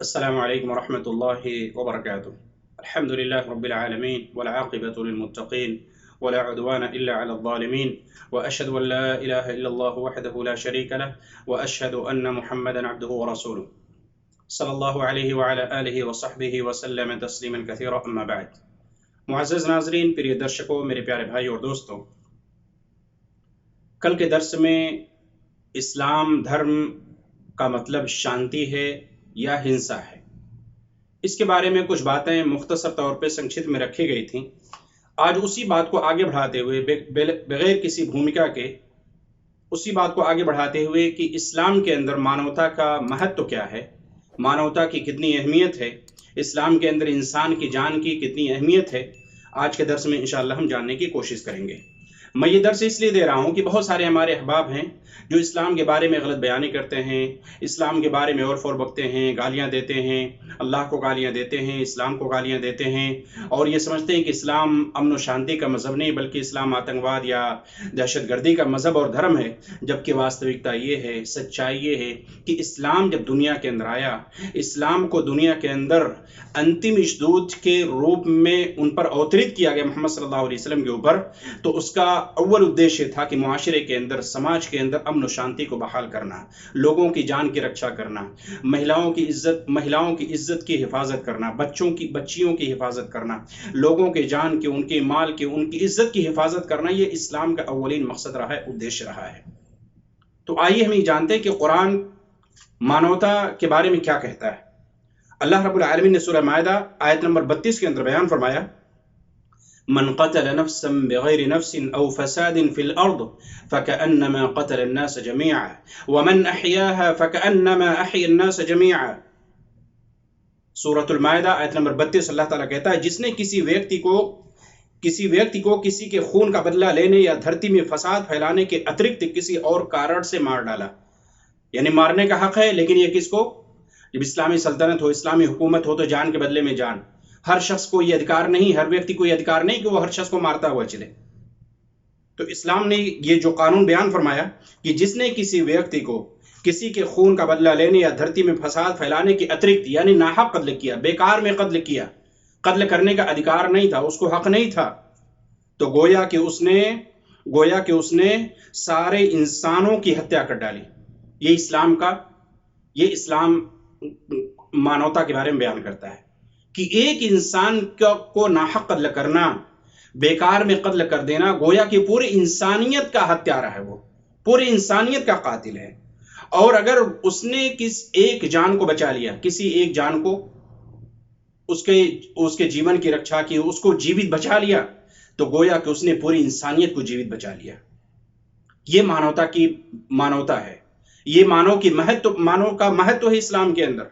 السلام عليكم ورحمة الله وبركاته. الحمد لله رب العالمين والعاقبة للمتقين ولا عدوان إلا على الظالمين، وأشهد أن لا إله إلا الله وحده لا شريك له، وأشهد أن محمدا عبده ورسوله صلى الله عليه وعلى آله وصحبه وسلم تسلیما كثيرا. اما بعد. معزز ناظرین، پریے درشکوں، میرے پیارے بھائی اور دوستوں، کل کے درس میں اسلام دھرم کا مطلب شانتی ہے یا ہنسا ہے، اس کے بارے میں کچھ باتیں مختصر طور پہ سنکشت میں رکھی گئی تھیں. آج اسی بات کو آگے بڑھاتے ہوئے بغیر کسی بھومکا کے اسی بات کو آگے بڑھاتے ہوئے کہ اسلام کے اندر مانوتا کا مہتو کیا ہے، مانوتا کی کتنی اہمیت ہے، اسلام کے اندر انسان کی جان کی کتنی اہمیت ہے، آج کے درس میں انشاءاللہ ہم جاننے کی کوشش کریں گے. میں یہ درس اس لیے دے رہا ہوں کہ بہت سارے ہمارے احباب ہیں جو اسلام کے بارے میں غلط بیانی کرتے ہیں، اسلام کے بارے میں اور فور بکتے ہیں، گالیاں دیتے ہیں، اللہ کو گالیاں دیتے ہیں، اسلام کو گالیاں دیتے ہیں، اور یہ سمجھتے ہیں کہ اسلام امن و شانتی کا مذہب نہیں بلکہ اسلام آتنکواد یا دہشت گردی کا مذہب اور دھرم ہے. جبکہ واستوکتا یہ ہے، سچائی یہ ہے کہ اسلام جب دنیا کے اندر آیا، اسلام کو دنیا کے اندر انتم اشدود کے روپ میں ان پر اوترت کیا گیا محمد صلی اللہ علیہ وسلم کے اوپر، تو اس کا اول ادیش تھا کہ معاشرے کے اندر، سماج کے اندر امن و شانتی کو بحال کرنا، لوگوں کی جان کی رکشا کرنا، مہیلاؤں کی عزت کی حفاظت کرنا، بچیوں کی حفاظت کرنا، لوگوں کے جان کی، ان کے مال کی، ان کی عزت کی حفاظت کرنا، یہ اسلام کا اولین مقصد رہا ہے، ادیش رہا ہے. تو آئیے ہم یہ جانتے ہیں کہ قرآن مانوتا کے بارے میں کیا کہتا ہے. اللہ رب العالمین نے سورہ مائدہ آیت نمبر 32 کے اندر بیان فرمایا: من قتل نفسا بغير نفس او فساد في الارض فكأنما قتل الناس جميعا ومن احياها فكأنما احيا الناس جميعا. سورۃ المائدہ آیت نمبر 32. اللہ تعالیٰ کہتا ہے جس نے کسی ویکتی کو کسی کے خون کا بدلہ لینے یا دھرتی میں فساد پھیلانے کے اترکت کسی اور کارن سے مار ڈالا، یعنی مارنے کا حق ہے، لیکن یہ کس کو؟ جب اسلامی سلطنت ہو، اسلامی حکومت ہو تو جان کے بدلے میں جان. ہر شخص کو یہ ادھکار نہیں، ہر ویکتی کو یہ ادھکار نہیں کہ وہ ہر شخص کو مارتا ہوا چلے. تو اسلام نے یہ جو قانون بیان فرمایا کہ جس نے کسی ویکتی کو کسی کے خون کا بدلہ لینے یا دھرتی میں فساد پھیلانے کے اترکت یعنی ناحق قتل کیا، بیکار میں قتل کیا، قتل کرنے کا ادھکار نہیں تھا، اس کو حق نہیں تھا، تو گویا کہ اس نے سارے انسانوں کی ہتیا کر ڈالی. یہ اسلام مانوتا کے بارے میں بیان کرتا ہے کہ ایک انسان کو ناحق قتل کرنا، بیکار میں قتل کر دینا، گویا کہ پوری انسانیت کا ہتھیارہ ہے، وہ پوری انسانیت کا قاتل ہے. اور اگر اس نے ایک جان کو بچا لیا، کسی ایک جان کو، اس کے جیون کی رکشا کی، اس کو جیوت بچا لیا، تو گویا کہ اس نے پوری انسانیت کو جیوت بچا لیا. یہ مانوتا ہے، یہ مانو کا مہتو ہے اسلام کے اندر.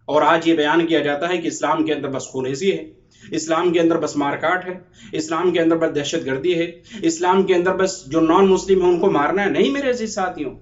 اور آج یہ بیان کیا جاتا ہے کہ اسلام کے اندر بس خونریزی ہے، اسلام کے اندر بس مار کاٹ ہے، اسلام کے اندر بس دہشت گردی ہے، اسلام کے اندر بس جو نان مسلم ہیں ان کو مارنا ہے. نہیں میرے عزیز ساتھیوں،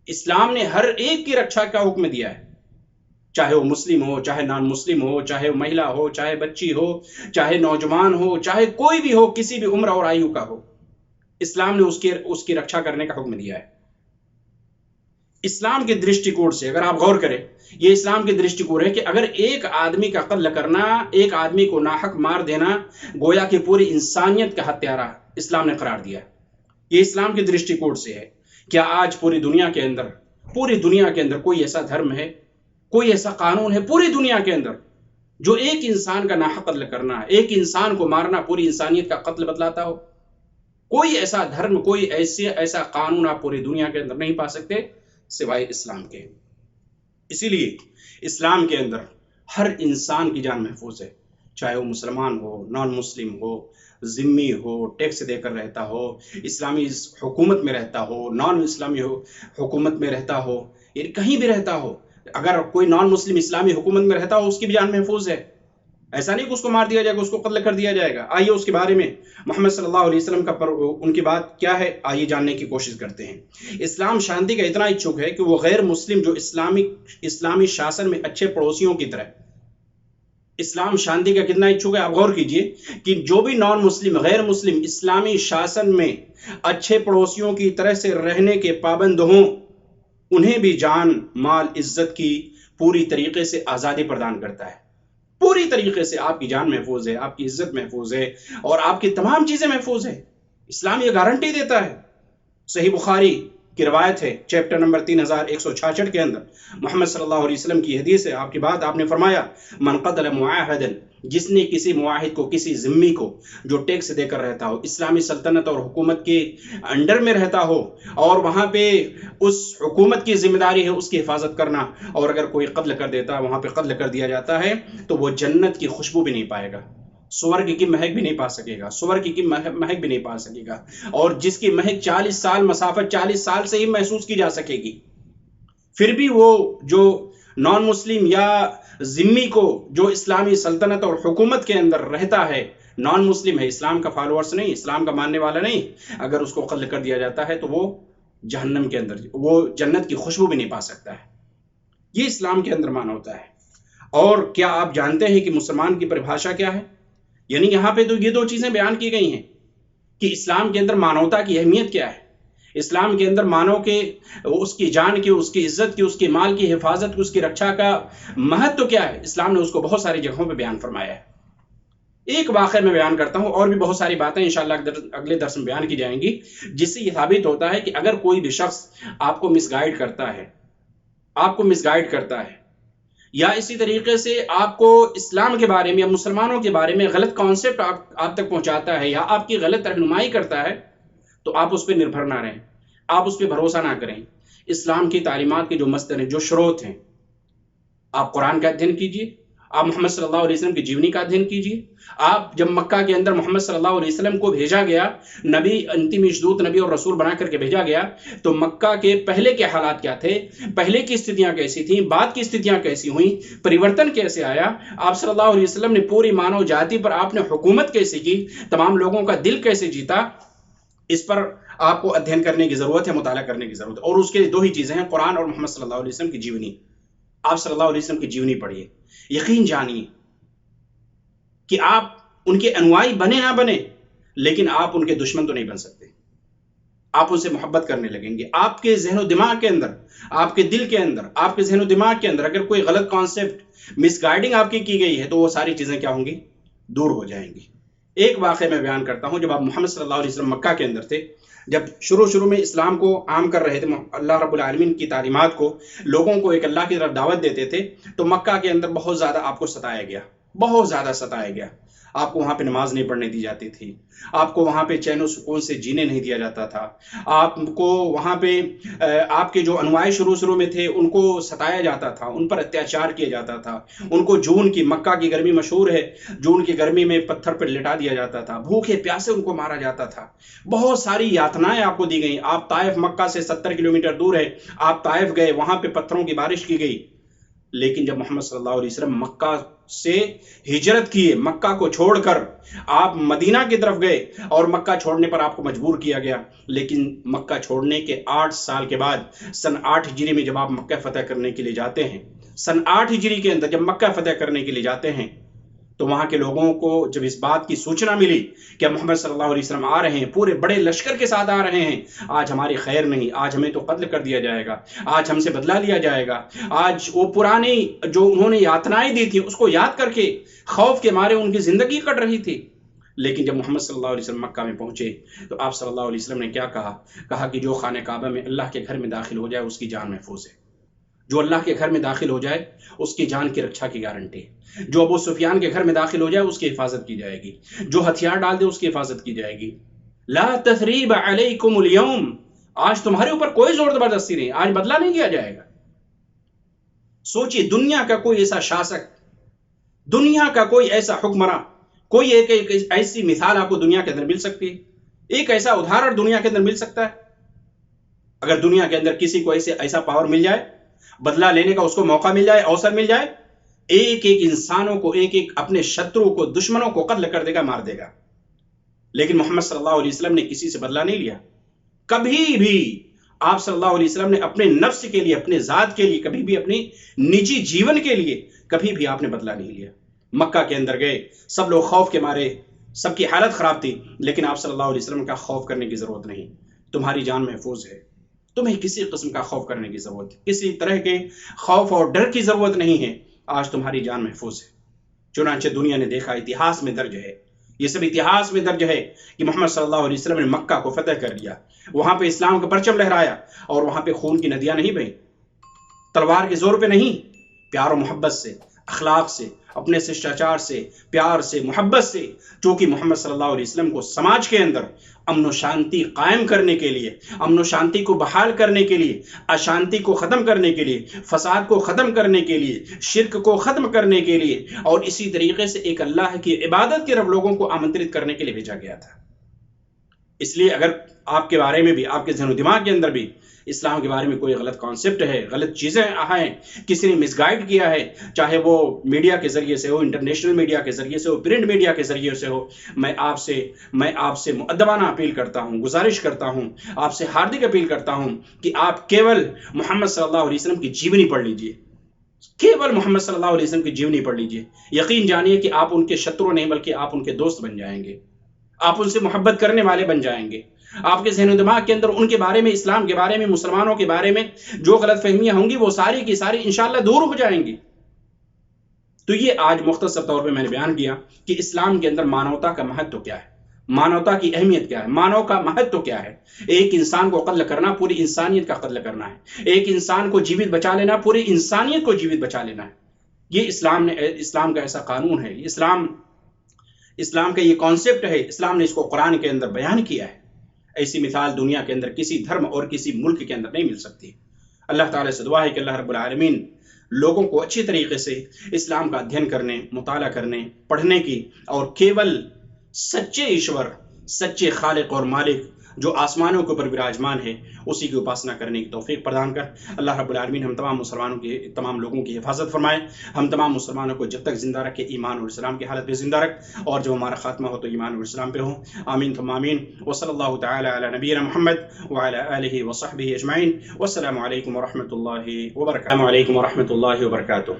اسلام نے ہر ایک کی رکشا کا حکم دیا ہے، چاہے وہ مسلم ہو، چاہے نان مسلم ہو، چاہے وہ مہیلا ہو، چاہے بچی ہو، چاہے نوجوان ہو، چاہے کوئی بھی ہو، کسی بھی عمر اور آیو کا ہو، اسلام نے اس کی رکشا کرنے کا حکم دیا ہے. اسلام کے درشٹی کوڑ سے اگر آپ غور کریں، یہ اسلام کے درشٹی کوڑ ہے کہ اگر ایک آدمی کا قتل کرنا، ایک آدمی کو ناحق مار دینا، گویا کہ پوری انسانیت کا ہتھیارہ اسلام نے قرار دیا. یہ اسلام کے درشٹی کوڑ سے ہے. کیا آج پوری دنیا کے اندر کوئی ایسا دھرم ہے، کوئی ایسا قانون ہے پوری دنیا کے اندر جو ایک انسان کا ناحق قتل کرنا، ایک انسان کو مارنا پوری انسانیت کا قتل بتلاتا ہو؟ کوئی ایسا دھرم، کوئی ایسا قانون آپ پوری دنیا کے اندر نہیں پا سکتے سوائے اسلام کے. اسی لیے اسلام کے اندر ہر انسان کی جان محفوظ ہے، چاہے وہ مسلمان ہو، نان مسلم ہو، ذمی ہو، ٹیکس دے کر رہتا ہو، اسلامی حکومت میں رہتا ہو، نان اسلامی حکومت میں رہتا ہو، یعنی کہیں بھی رہتا ہو. اگر کوئی نان مسلم اسلامی حکومت میں رہتا ہو اس کی بھی جان محفوظ ہے. ایسا نہیں کہ اس کو مار دیا جائے گا، اس کو قتل کر دیا جائے گا. آئیے اس کے بارے میں محمد صلی اللہ علیہ وسلم ان کی بات کیا ہے، آئیے جاننے کی کوشش کرتے ہیں. اسلام شانتی کا اتنا اچھک ہے کہ وہ غیر مسلم جو اسلامی شاسن میں اچھے پڑوسیوں کی طرح، اسلام شانتی کا کتنا اچھک ہے. آپ غور کیجئے کہ جو بھی نان مسلم، غیر مسلم اسلامی شاسن میں اچھے پڑوسیوں کی طرح سے رہنے کے پابند ہوں، انہیں بھی جان، مال، عزت کی پوری طریقے سے آزادی پردان کرتا ہے، پوری طریقے سے آپ کی جان محفوظ ہے، آپ کی عزت محفوظ ہے، اور آپ کی تمام چیزیں محفوظ ہے۔ اسلام یہ گارنٹی دیتا ہے۔ صحیح بخاری کی روایت ہے، چیپٹر نمبر 3166 کے اندر محمد صلی اللہ علیہ وسلم کی حدیث ہے، آپ کی بات آپ نے فرمایا، من قتل معاہدا، جس نے کسی معاہد کو، کسی ذمی کو جو ٹیکس دے کر رہتا ہو، اسلامی سلطنت اور حکومت کے انڈر میں رہتا ہو، اور وہاں پہ اس حکومت کی ذمہ داری ہے اس کی حفاظت کرنا، اور اگر کوئی قتل کر دیتا، وہاں پہ قتل کر دیا جاتا ہے، تو وہ جنت کی خوشبو بھی نہیں پائے گا، سورگ کی مہک بھی نہیں پا سکے گا، سورگ کی مہک بھی نہیں پا سکے گا، اور جس کی مہک 40 سال، مسافت 40 سال سے ہی محسوس کی جا سکے گی، پھر بھی وہ جو نان مسلم یا ذمی کو جو اسلامی سلطنت اور حکومت کے اندر رہتا ہے، نان مسلم ہے، اسلام کا فالوورز نہیں، اسلام کا ماننے والا نہیں، اگر اس کو قتل کر دیا جاتا ہے تو وہ جہنم کے اندر، وہ جنت کی خوشبو بھی نہیں پا سکتا ہے۔ یہ اسلام کے اندر مانا ہوتا ہے۔ اور کیا آپ جانتے ہیں کہ مسلمان کی پریبھاشا کیا ہے؟ یعنی یہاں پہ تو یہ دو چیزیں بیان کی گئی ہیں کہ اسلام کے اندر مانوتا کی اہمیت کیا ہے، اسلام کے اندر مانو کے اس کی جان کی، اس کی عزت کی، اس کے مال کی حفاظت کی، اس کی رکشا کا مہتو کیا ہے، اسلام نے اس کو بہت ساری جگہوں پہ بیان فرمایا ہے۔ ایک واقعہ میں بیان کرتا ہوں، اور بھی بہت ساری باتیں انشاءاللہ اگلے درس میں بیان کی جائیں گی، جس سے یہ ثابت ہوتا ہے کہ اگر کوئی بھی شخص آپ کو مس گائیڈ کرتا ہے، آپ کو مس گائیڈ کرتا ہے، یا اسی طریقے سے آپ کو اسلام کے بارے میں یا مسلمانوں کے بارے میں غلط کانسیپٹ آپ تک پہنچاتا ہے، یا آپ کی غلط رہنمائی کرتا ہے، تو آپ اس پہ نربھر نہ رہیں، آپ اس پہ بھروسہ نہ کریں۔ اسلام کی تعلیمات کے جو مصدر ہیں، جو شروط ہیں، آپ قرآن کا ادھین کیجئے، آپ محمد صلی اللہ علیہ وسلم کی جیونی کا ادھین کیجئے۔ آپ جب مکہ کے اندر محمد صلی اللہ علیہ وسلم کو بھیجا گیا، نبی، انتم مشدود نبی اور رسول بنا کر کے بھیجا گیا، تو مکہ کے پہلے کے حالات کیا تھے، پہلے کی استھتیاں کیسی تھیں، بعد کی استھتیاں کیسی ہوئیں، پریورتن کیسے آیا، آپ صلی اللہ علیہ وسلم نے پوری مانو جاتی پر آپ نے حکومت کیسے کی، تمام لوگوں کا دل کیسے جیتا، اس پر آپ کو ادھین کرنے کی ضرورت ہے، مطالعہ کرنے کی ضرورت ہے۔ اور اس کے دو ہی چیزیں ہیں، قرآن اور محمد صلی اللہ علیہ وسلم کی جیونی۔ آپ صلی اللہ علیہ وسلم کی جیونی پڑھیے، یقین جانیے کہ آپ ان کے انوائی بنے نہ بنے، لیکن آپ ان کے دشمن تو نہیں بن سکتے، آپ ان سے محبت کرنے لگیں گے۔ آپ کے ذہن و دماغ کے اندر، آپ کے دل کے اندر، آپ کے ذہن و دماغ کے اندر اگر کوئی غلط کانسیپٹ، مس گائیڈنگ آپ کی گئی ہے، تو وہ ساری چیزیں کیا ہوں گی، دور ہو جائیں گی۔ ایک واقعہ میں بیان کرتا ہوں، جب آپ محمد صلی اللہ علیہ وسلم مکہ کے اندر تھے، جب شروع میں اسلام کو عام کر رہے تھے، اللہ رب العالمین کی تعلیمات کو لوگوں کو ایک اللہ کی طرف دعوت دیتے تھے، تو مکہ کے اندر بہت زیادہ آپ کو ستایا گیا، بہت زیادہ ستایا گیا۔ آپ کو وہاں پہ نماز نہیں پڑھنے دی جاتی تھی، آپ کو وہاں پہ چین و سکون سے جینے نہیں دیا جاتا تھا، آپ کو وہاں پہ آپ کے جو انواع شروع میں تھے ان کو ستایا جاتا تھا، ان پر اتیاچار کیا جاتا تھا، ان کو جون کی، مکہ کی گرمی مشہور ہے، جون کی گرمی میں پتھر پر لٹا دیا جاتا تھا، بھوکے پیاسے ان کو مارا جاتا تھا، بہت ساری یاتنائیں آپ کو دی گئیں۔ آپ طائف مکہ سے 70 کلومیٹر دور ہے، آپ طائف گئے، وہاں پہ پتھروں کی بارش کی گئی، لیکن جب محمد صلی اللہ علیہ وسلم مکہ سے ہجرت کیے، مکہ کو چھوڑ کر آپ مدینہ کی طرف گئے، اور مکہ چھوڑنے پر آپ کو مجبور کیا گیا، لیکن مکہ چھوڑنے کے 8 سال کے بعد سن 8 ہجری میں جب آپ مکہ فتح کرنے کے لیے جاتے ہیں، سن 8 ہجری کے اندر جب مکہ فتح کرنے کے لیے جاتے ہیں، تو وہاں کے لوگوں کو جب اس بات کی سوچنا ملی کہ محمد صلی اللہ علیہ وسلم آ رہے ہیں، پورے بڑے لشکر کے ساتھ آ رہے ہیں، آج ہماری خیر نہیں، آج ہمیں تو قتل کر دیا جائے گا، آج ہم سے بدلہ لیا جائے گا، آج وہ پرانی جو انہوں نے یاتنائیں دی تھی اس کو یاد کر کے خوف کے مارے ان کی زندگی کٹ رہی تھی۔ لیکن جب محمد صلی اللہ علیہ وسلم مکہ میں پہنچے تو آپ صلی اللہ علیہ وسلم نے کیا کہا کہ جو خانہ کعبہ میں اللہ کے گھر میں داخل ہو جائے اس کی جان محفوظ ہے، جو اللہ کے گھر میں داخل ہو جائے اس کی جان کی رکشا کی گارنٹی ہے، جو ابو سفیان کے گھر میں داخل ہو جائے اس کی حفاظت کی جائے گی، جو ہتھیار ڈال دے اس کی حفاظت کی جائے گی۔ لا تثریب علیکم اليوم، آج تمہارے اوپر کوئی زور زبردستی نہیں، آج بدلہ نہیں لیا جائے گا۔ سوچئے، دنیا کا کوئی ایسا شاسک، دنیا کا کوئی ایسا حکمراں، کوئی ایک ایسی مثال آپ کو دنیا کے اندر مل سکتی ہے، ایک ایسا ادھارن دنیا کے اندر مل سکتا ہے؟ اگر دنیا کے اندر کسی کو ایسا پاور مل جائے، بدلہ لینے کا اس کو موقع مل جائے، اوسر مل جائے، ایک انسانوں کو، ایک اپنے شترو کو، دشمنوں کو قتل کر دے گا، مار دے گا۔ لیکن محمد صلی اللہ علیہ وسلم نے کسی سے بدلہ نہیں لیا، کبھی بھی آپ صلی اللہ علیہ وسلم نے اپنے نفس کے لیے، اپنے ذات کے لیے، کبھی بھی اپنی نجی جیون کے لیے کبھی بھی آپ نے بدلہ نہیں لیا۔ مکہ کے اندر گئے، سب لوگ خوف کے مارے، سب کی حالت خراب تھی، لیکن آپ صلی اللہ علیہ وسلم کا خوف کرنے کی ضرورت نہیں، تمہاری جان محفوظ ہے، تمہیں کسی قسم کا خوف کرنے کی ضرورت ہے، کسی طرح کے خوف اور ڈر کی ضرورت نہیں ہے، آج تمہاری جان محفوظ ہے۔ چنانچہ دنیا نے دیکھا، اتہاس میں درج ہے، یہ سب اتہاس میں درج ہے کہ محمد صلی اللہ علیہ وسلم نے مکہ کو فتح کر لیا، وہاں پہ اسلام کا پرچم لہرایا، اور وہاں پہ خون کی ندیاں نہیں بہیں، تلوار کے زور پہ نہیں، پیار و محبت سے، اخلاق سے، اپنے ششٹاچار سے، پیار سے، محبت سے، چونکہ محمد صلی اللہ علیہ وسلم کو سماج کے اندر امن و شانتی قائم کرنے کے لیے، امن و شانتی کو بحال کرنے کے لیے، اشانتی کو ختم کرنے کے لیے، فساد کو ختم کرنے کے لیے، شرک کو ختم کرنے کے لیے، اور اسی طریقے سے ایک اللہ کی عبادت کی طرف لوگوں کو آمنترت کرنے کے لیے بھیجا گیا تھا۔ اس لیے اگر آپ کے بارے میں بھی، آپ کے ذہن و دماغ کے اندر بھی اسلام کے بارے میں کوئی غلط کانسیپٹ ہے، غلط چیزیں ہیں، کسی نے مس گائیڈ کیا ہے، چاہے وہ میڈیا کے ذریعے سے ہو، انٹرنیشنل میڈیا کے ذریعے سے ہو، پرنٹ میڈیا کے ذریعے سے ہو، میں آپ سے مؤدبانہ اپیل کرتا ہوں، گزارش کرتا ہوں، آپ سے ہاردک اپیل کرتا ہوں کہ آپ کیول محمد صلی اللہ علیہ وسلم کی جیونی پڑھ لیجئے، کیول محمد صلی اللہ علیہ وسلم کی جیونی پڑھ لیجئے، یقین جانیے کہ آپ ان کے شترو نہیں بلکہ آپ ان کے دوست بن جائیں گے، آپ ان سے محبت کرنے والے بن جائیں گے۔ آپ کے ذہن و دماغ کے اندر ان کے بارے میں، اسلام کے بارے میں، مسلمانوں کے بارے میں جو غلط فہمیاں ہوں گی وہ ساری کی ساری انشاءاللہ دور ہو جائیں گی۔ تو یہ آج مختصر طور پہ میں نے بیان کیا کہ اسلام کے اندر مانوتا کا مہتو کیا ہے، مانوتا کی اہمیت کیا ہے، مانو کا مہتو کیا ہے۔ ایک انسان کو قتل کرنا پوری انسانیت کا قتل کرنا ہے، ایک انسان کو جیوت بچا لینا پوری انسانیت کو جیوت بچا لینا ہے۔ یہ اسلام کا ایسا قانون ہے، اسلام کا یہ کانسیپٹ ہے، اسلام نے اس کو قرآن کے اندر بیان کیا ہے۔ ایسی مثال دنیا کے اندر کسی دھرم اور کسی ملک کے اندر نہیں مل سکتی۔ اللہ تعالیٰ سے دعا ہے کہ اللہ رب العالمین لوگوں کو اچھی طریقے سے اسلام کا ادھین کرنے، مطالعہ کرنے، پڑھنے کی، اور کیول سچے ایشور، سچے خالق اور مالک جو آسمانوں کے اوپر وراجمان ہے اسی کی اپاسنا کرنے کی توفیق پردان کر اللہ رب العالمین ہم تمام مسلمانوں کی، تمام لوگوں کی حفاظت فرمائے، ہم تمام مسلمانوں کو جب تک زندہ رکھے ایمان اور اسلام کی حالت میں زندہ رکھ، اور جب ہمارا خاتمہ ہو تو ایمان اور اسلام پہ ہو، آمین ثم آمین۔ وصلی اللہ تعالی علی نبینا محمد وعلی آلہ وصحبہ اجمعین، والسلام علیکم ورحمۃ اللہ وبرکاتہ۔ السلام علیکم ورحمۃ اللہ وبرکاتہ۔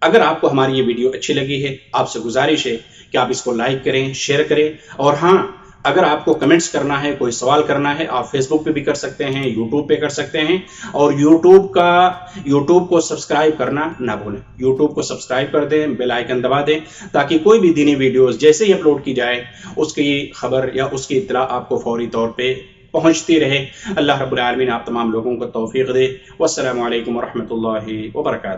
اگر آپ کو ہماری یہ ویڈیو اچھی لگی ہے، آپ سے گزارش ہے کہ آپ اس کو لائک کریں، شیئر کریں، اور ہاں اگر آپ کو کمنٹس کرنا ہے، کوئی سوال کرنا ہے، آپ فیس بک پہ بھی کر سکتے ہیں، یوٹیوب پہ کر سکتے ہیں، اور یوٹیوب کو سبسکرائب کرنا نہ بھولیں، یوٹیوب کو سبسکرائب کر دیں، بیل آئیکن دبا دیں، تاکہ کوئی بھی دینی ویڈیوز جیسے ہی اپلوڈ کی جائے اس کی خبر یا اس کی اطلاع آپ کو فوری طور پہ پہنچتی رہے۔ اللہ رب العالمین آپ تمام لوگوں کو توفیق دے۔ والسلام علیکم ورحمۃ اللہ وبرکاتہ۔